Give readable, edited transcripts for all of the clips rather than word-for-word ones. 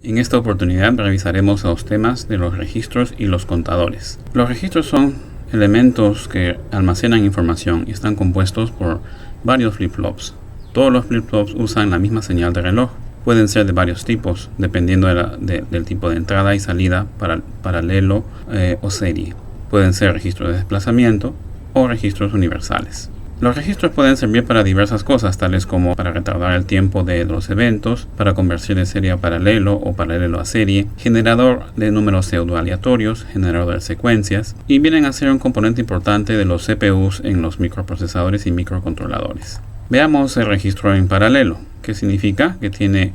En esta oportunidad revisaremos los temas de los registros y los contadores. Los registros son elementos que almacenan información y están compuestos por varios flip-flops. Todos los flip-flops usan la misma señal de reloj. Pueden ser de varios tipos, dependiendo del tipo de entrada y salida, paralelo o serie. Pueden ser registros de desplazamiento o registros universales. Los registros pueden servir para diversas cosas, tales como para retardar el tiempo de los eventos, para conversión de serie a paralelo o paralelo a serie, generador de números pseudo-aleatorios, generador de secuencias, y vienen a ser un componente importante de los CPUs en los microprocesadores y microcontroladores. Veamos el registro en paralelo, que significa que tiene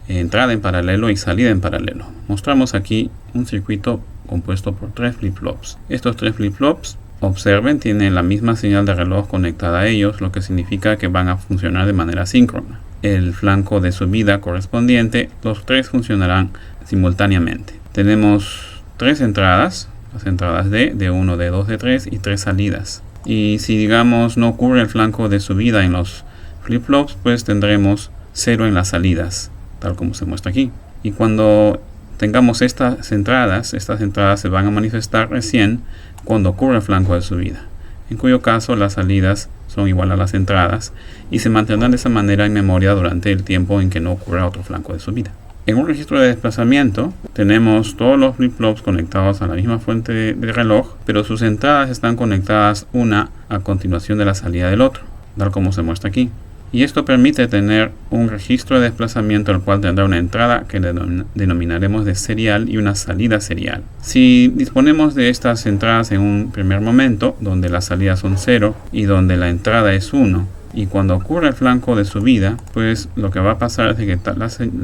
entrada en paralelo y salida en paralelo. Mostramos aquí un circuito compuesto por 3 flip-flops. Estos 3 flip-flops, observen, tienen la misma señal de reloj conectada a ellos, lo que significa que van a funcionar de manera síncrona. El flanco de subida correspondiente, los 3 funcionarán simultáneamente. Tenemos 3 entradas, las entradas D, D1, D2, D3 y 3 salidas. Y si digamos no ocurre el flanco de subida en los flip-flops, pues tendremos 0 en las salidas, tal como se muestra aquí. Y cuando tengamos estas entradas se van a manifestar recién cuando ocurre el flanco de subida, en cuyo caso las salidas son igual a las entradas y se mantendrán de esa manera en memoria durante el tiempo en que no ocurra otro flanco de subida. En un registro de desplazamiento tenemos todos los flip-flops conectados a la misma fuente de reloj, pero sus entradas están conectadas una a continuación de la salida del otro, tal como se muestra aquí. Y esto permite tener un registro de desplazamiento el cual tendrá una entrada que denominaremos de serial y una salida serial. Si disponemos de estas entradas en un primer momento, donde las salidas son 0 y donde la entrada es 1, y cuando ocurre el flanco de subida, pues lo que va a pasar es que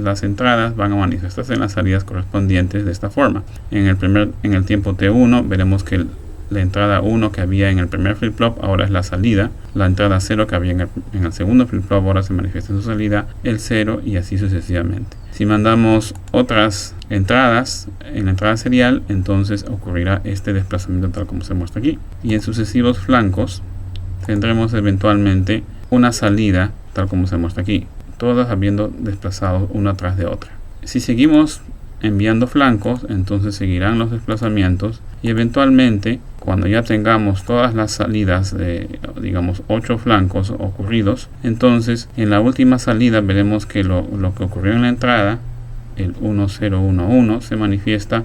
las entradas van a manifestarse en las salidas correspondientes de esta forma. En el tiempo T1 veremos que la entrada 1 que había en el primer flip-flop ahora es la salida. La entrada 0 que había en el segundo flip-flop ahora se manifiesta en su salida, el 0 y así sucesivamente. Si mandamos otras entradas en la entrada serial, entonces ocurrirá este desplazamiento tal como se muestra aquí. Y en sucesivos flancos tendremos eventualmente una salida tal como se muestra aquí, todas habiendo desplazado una tras de otra. Si seguimos enviando flancos, entonces seguirán los desplazamientos y eventualmente cuando ya tengamos todas las salidas de digamos 8 flancos ocurridos, entonces en la última salida veremos que lo que ocurrió en la entrada, el 1011, se manifiesta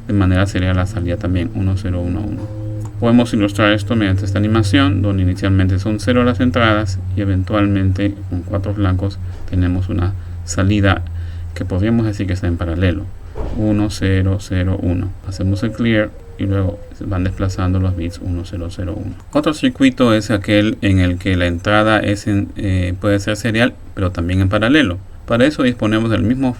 de manera serial a la salida también 1011. Podemos ilustrar esto mediante esta animación donde inicialmente son 0 las entradas y eventualmente con 4 flancos tenemos una salida que podríamos decir que está en paralelo, 1, 0, 0, 1. Hacemos el clear y luego se van desplazando los bits 1, 0, 0, 1. Otro circuito es aquel en el que la entrada puede ser serial, pero también en paralelo. Para eso disponemos del mismo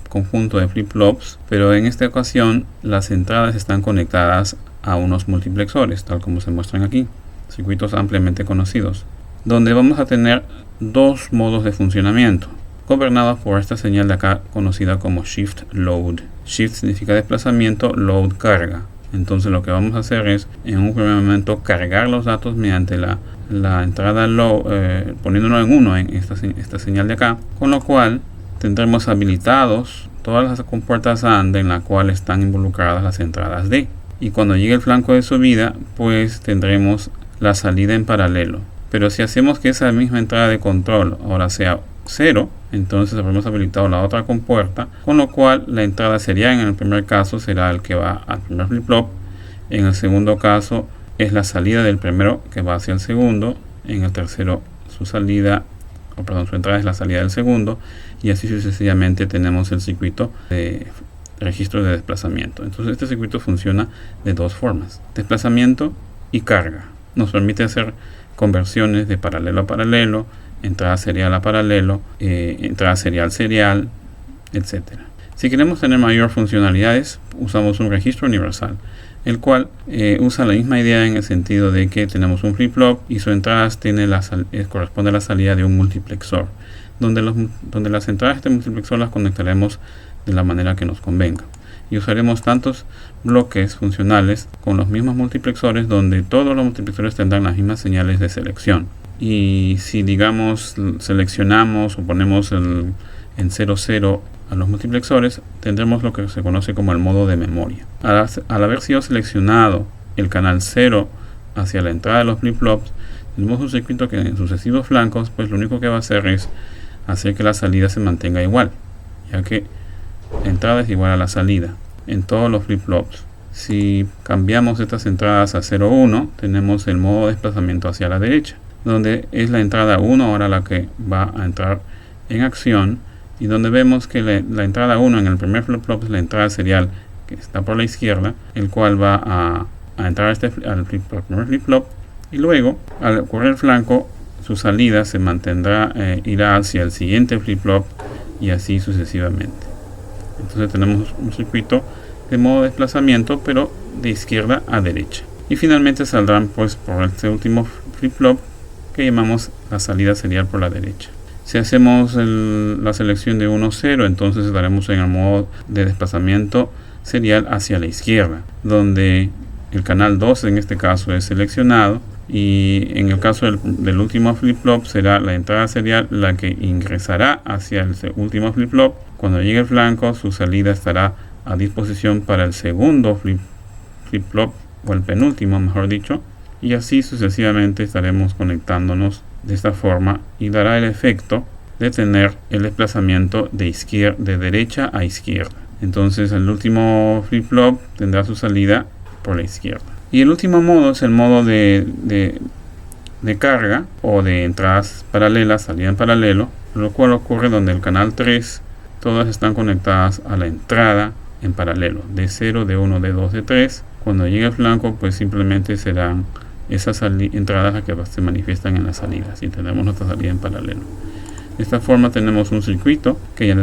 conjunto de flip-flops, pero en esta ocasión las entradas están conectadas a unos multiplexores, tal como se muestran aquí, circuitos ampliamente conocidos, donde vamos a tener 2 modos de funcionamiento, gobernados por esta señal de acá conocida como Shift Load. Shift significa desplazamiento, Load carga. Entonces lo que vamos a hacer es en un primer momento cargar los datos mediante la entrada load, poniéndolo en 1 en esta señal de acá, con lo cual tendremos habilitados todas las compuertas AND en la cual están involucradas las entradas D. Y cuando llegue el flanco de subida, pues tendremos la salida en paralelo. Pero si hacemos que esa misma entrada de control ahora sea 0, entonces habremos habilitado la otra compuerta, con lo cual la entrada serial en el primer caso será el que va al primer flip-flop, en el segundo caso es la salida del primero que va hacia el segundo, en el tercero su entrada es la salida del segundo, y así sucesivamente tenemos el circuito de registro de desplazamiento. Entonces este circuito funciona de 2 formas, desplazamiento y carga. Nos permite hacer conversiones de paralelo a paralelo, entrada serial a paralelo, entrada serial, etc. Si queremos tener mayor funcionalidades, usamos un registro universal, el cual usa la misma idea en el sentido de que tenemos un flip-flop y su entrada corresponde a la salida de un multiplexor, donde las entradas de este multiplexor las conectaremos de la manera que nos convenga. Y usaremos tantos bloques funcionales con los mismos multiplexores, donde todos los multiplexores tendrán las mismas señales de selección. Y si digamos seleccionamos o ponemos en 00 a los multiplexores, tendremos lo que se conoce como el modo de memoria. Al haber sido seleccionado el canal 0 hacia la entrada de los flip-flops, tenemos un circuito que en sucesivos flancos, pues lo único que va a hacer es hacer que la salida se mantenga igual, ya que la entrada es igual a la salida en todos los flip-flops. Si cambiamos estas entradas a 0, 1, tenemos el modo de desplazamiento hacia la derecha, donde es la entrada 1 ahora la que va a entrar en acción, y donde vemos que la entrada 1 en el primer flip-flop es la entrada serial que está por la izquierda, el cual va a entrar al primer flip-flop, y luego al ocurrir el flanco su salida se mantendrá, irá hacia el siguiente flip-flop y así sucesivamente. Entonces tenemos un circuito de modo de desplazamiento, pero de izquierda a derecha, y finalmente saldrán pues por este último flip-flop que llamamos la salida serial por la derecha. Si hacemos la selección de 1, 0, entonces estaremos en el modo de desplazamiento serial hacia la izquierda, donde el canal 2 en este caso es seleccionado, y en el caso del último flip-flop será la entrada serial la que ingresará hacia el último flip-flop. Cuando llegue el flanco, su salida estará a disposición para el segundo flip-flop, o el penúltimo mejor dicho, y así sucesivamente estaremos conectándonos de esta forma, y dará el efecto de tener el desplazamiento de derecha a izquierda. Entonces el último flip-flop tendrá su salida por la izquierda. Y el último modo es el modo de carga o de entradas paralelas, salida en paralelo, lo cual ocurre donde el canal 3 todas están conectadas a la entrada en paralelo, de 0, de 1, de 2, de 3. Cuando llegue el flanco, pues simplemente serán esas entradas las que se manifiestan en las salidas, y tenemos nuestra salida en paralelo. De esta forma tenemos un circuito que ya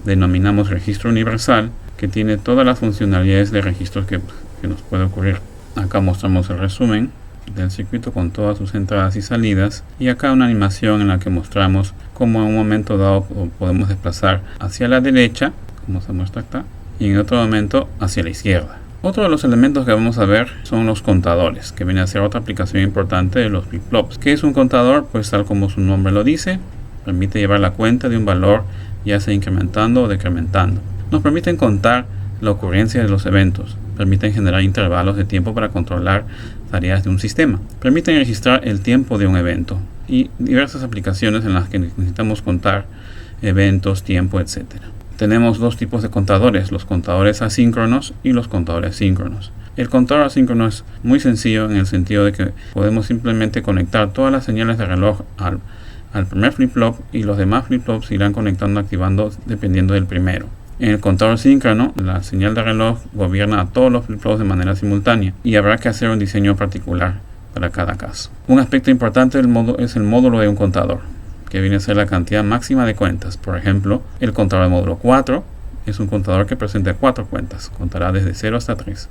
denominamos registro universal, que tiene todas las funcionalidades de registros que nos puede ocurrir. Acá mostramos el resumen del circuito con todas sus entradas y salidas, y acá una animación en la que mostramos cómo en un momento dado podemos desplazar hacia la derecha, como se muestra acá, y en otro momento hacia la izquierda. Otro de los elementos que vamos a ver son los contadores, que viene a ser otra aplicación importante de los flip-flops. ¿Qué es un contador? Pues tal como su nombre lo dice, permite llevar la cuenta de un valor, ya sea incrementando o decrementando. Nos permiten contar la ocurrencia de los eventos, permiten generar intervalos de tiempo para controlar tareas de un sistema, permiten registrar el tiempo de un evento, y diversas aplicaciones en las que necesitamos contar eventos, tiempo, etc. Tenemos dos tipos de contadores, los contadores asíncronos y los contadores síncronos. El contador asíncrono es muy sencillo en el sentido de que podemos simplemente conectar todas las señales de reloj al primer flip-flop, y los demás flip-flops se irán conectando, activando dependiendo del primero. En el contador síncrono, la señal de reloj gobierna a todos los flip-flops de manera simultánea, y habrá que hacer un diseño particular para cada caso. Un aspecto importante del es el módulo de un contador, que viene a ser la cantidad máxima de cuentas. Por ejemplo, el contador de módulo 4 es un contador que presenta 4 cuentas, contará desde 0 hasta 3.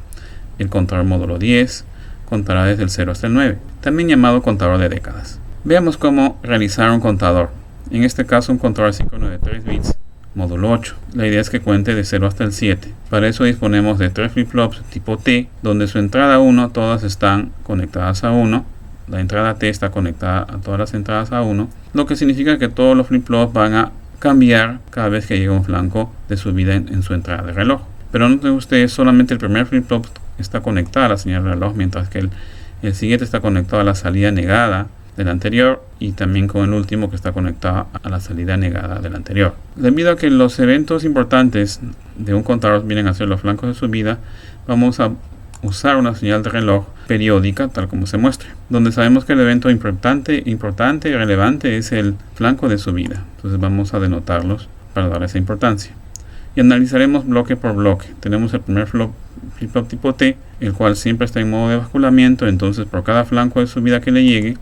El contador módulo 10 contará desde el 0 hasta el 9, también llamado contador de décadas. Veamos cómo realizar un contador. En este caso, un contador síncrono de 3 bits, módulo 8. La idea es que cuente de 0 hasta el 7. Para eso disponemos de 3 flip-flops tipo T, donde su entrada 1 todas están conectadas a 1. La entrada T está conectada a todas las entradas a 1, lo que significa que todos los flip-flops van a cambiar cada vez que llega un flanco de subida en su entrada de reloj. Pero noten ustedes, solamente el primer flip-flop está conectado a la señal de reloj, mientras que el siguiente está conectado a la salida negada del anterior, y también con el último que está conectado a la salida negada del anterior. Debido a que los eventos importantes de un contador vienen a ser los flancos de subida, vamos a usar una señal de reloj periódica tal como se muestra, donde sabemos que el evento importante y relevante es el flanco de subida. Entonces vamos a denotarlos para dar esa importancia, y analizaremos bloque por bloque. Tenemos el primer flip-flop tipo T, el cual siempre está en modo de basculamiento. Entonces por cada flanco de subida que le llegue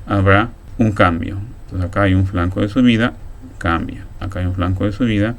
habrá un cambio. Entonces acá hay un flanco de subida, cambia, acá hay un flanco de subida,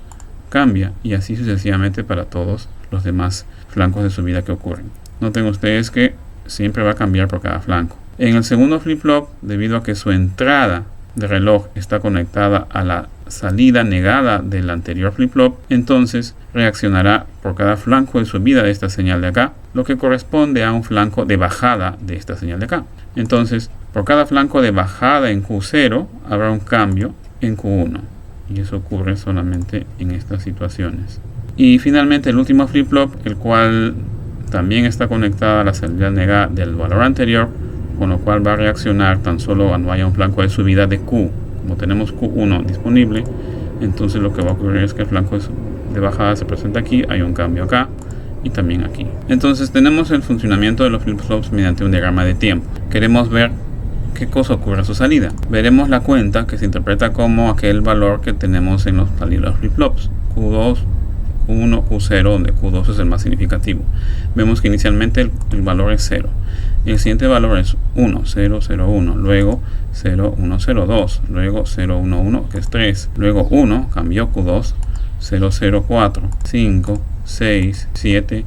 cambia, y así sucesivamente para todos los demás flancos de subida que ocurren. Noten ustedes que siempre va a cambiar por cada flanco. En el segundo flip-flop, debido a que su entrada de reloj está conectada a la salida negada del anterior flip-flop, entonces reaccionará por cada flanco de subida de esta señal de acá, lo que corresponde a un flanco de bajada de esta señal de acá. Entonces, por cada flanco de bajada en Q0 habrá un cambio en Q1. y eso ocurre solamente en estas situaciones. Y finalmente el último flip-flop, el cual también está conectado a la salida negada del valor anterior, con lo cual va a reaccionar tan solo cuando haya un flanco de subida de Q. Como tenemos Q1 disponible, entonces lo que va a ocurrir es que el flanco de bajada se presenta aquí, hay un cambio acá y también aquí. Entonces tenemos el funcionamiento de los flip-flops mediante un diagrama de tiempo. Queremos ver qué cosa ocurre a su salida. Veremos la cuenta, que se interpreta como aquel valor que tenemos en los salidas flip-flops, Q2, Q1, Q0, donde Q2 es el más significativo. Vemos que inicialmente el valor es 0. El siguiente valor es 1, 0, 0, 1, luego 0, 1, 0, 2, luego 0, 1, 1, que es 3, luego 1, cambió Q2, 0, 0, 4, 5, 6, 7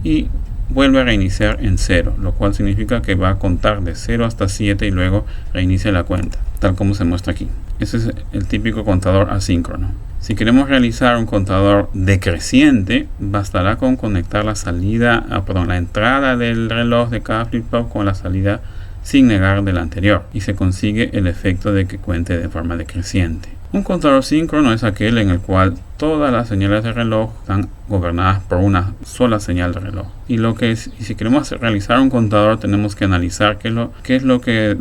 y vuelve a reiniciar en 0, lo cual significa que va a contar de 0 hasta 7 y luego reinicia la cuenta, tal como se muestra aquí. Ese es el típico contador asíncrono. Si queremos realizar un contador decreciente, bastará con conectar la entrada del reloj de cada flip-flop con la salida sin negar del anterior, y se consigue el efecto de que cuente de forma decreciente. Un contador síncrono es aquel en el cual todas las señales de reloj están gobernadas por una sola señal de reloj. Y si queremos realizar un contador, tenemos que analizar qué es lo que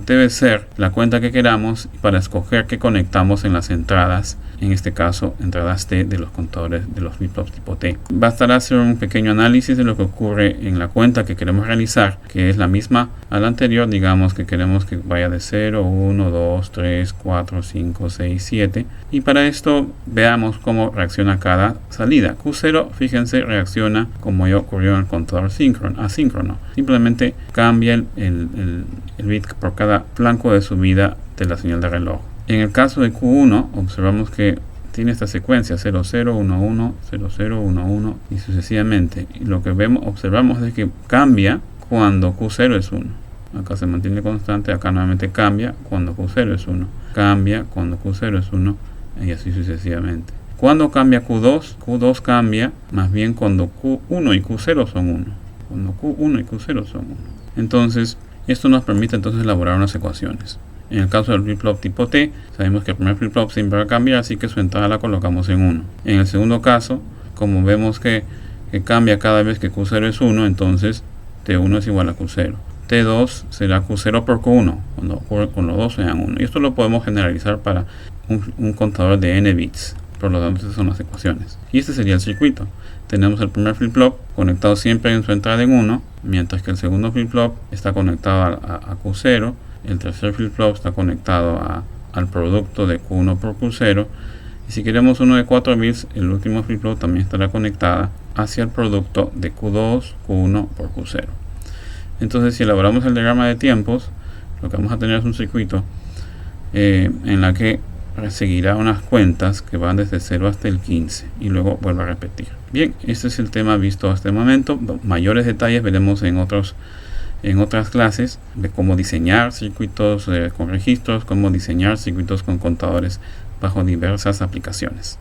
debe ser la cuenta que queramos para escoger qué conectamos en las entradas, en este caso entradas T de los contadores de los flip-flops tipo T. Bastará hacer un pequeño análisis de lo que ocurre en la cuenta que queremos realizar, que es la misma a la anterior. Digamos que queremos que vaya de 0, 1, 2, 3, 4, 5, 6, 7. Y para esto veamos cómo reacciona cada salida. Q0, fíjense, reacciona como ya ocurrió en el contador asíncrono. Simplemente cambia el bit por cada flanco de subida de la señal de reloj. En el caso de Q1, observamos que tiene esta secuencia 0, 0, 1, 1, 0, 0, 1, 1 y sucesivamente. Y lo que observamos es que cambia cuando Q0 es 1. Acá se mantiene constante, acá nuevamente cambia cuando Q0 es 1. Cambia cuando Q0 es 1 y así sucesivamente. ¿Cuándo cambia Q2? Q2 cambia más bien cuando Q1 y Q0 son 1. Cuando Q1 y Q0 son 1. Entonces, esto nos permite entonces elaborar unas ecuaciones. En el caso del flip-flop tipo T, sabemos que el primer flip-flop siempre va a cambiar, así que su entrada la colocamos en 1. En el segundo caso, como vemos que cambia cada vez que Q0 es 1, entonces T1 es igual a Q0. T2 será Q0 por Q1, cuando los dos sean 1. Y esto lo podemos generalizar para un contador de n bits. Por lo tanto, estas son las ecuaciones. Y este sería el circuito. Tenemos el primer flip-flop conectado siempre en su entrada en 1, mientras que el segundo flip-flop está conectado a Q0. El tercer flip-flop está conectado al producto de Q1 por Q0. Y si queremos uno de 4 bits, el último flip-flop también estará conectada hacia el producto de Q2, Q1 por Q0. Entonces, si elaboramos el diagrama de tiempos, lo que vamos a tener es un circuito en la que seguirá unas cuentas que van desde 0 hasta el 15 y luego vuelve a repetir. Bien, este es el tema visto hasta el momento. Mayores detalles veremos en otras clases de cómo diseñar circuitos con registros, cómo diseñar circuitos con contadores bajo diversas aplicaciones.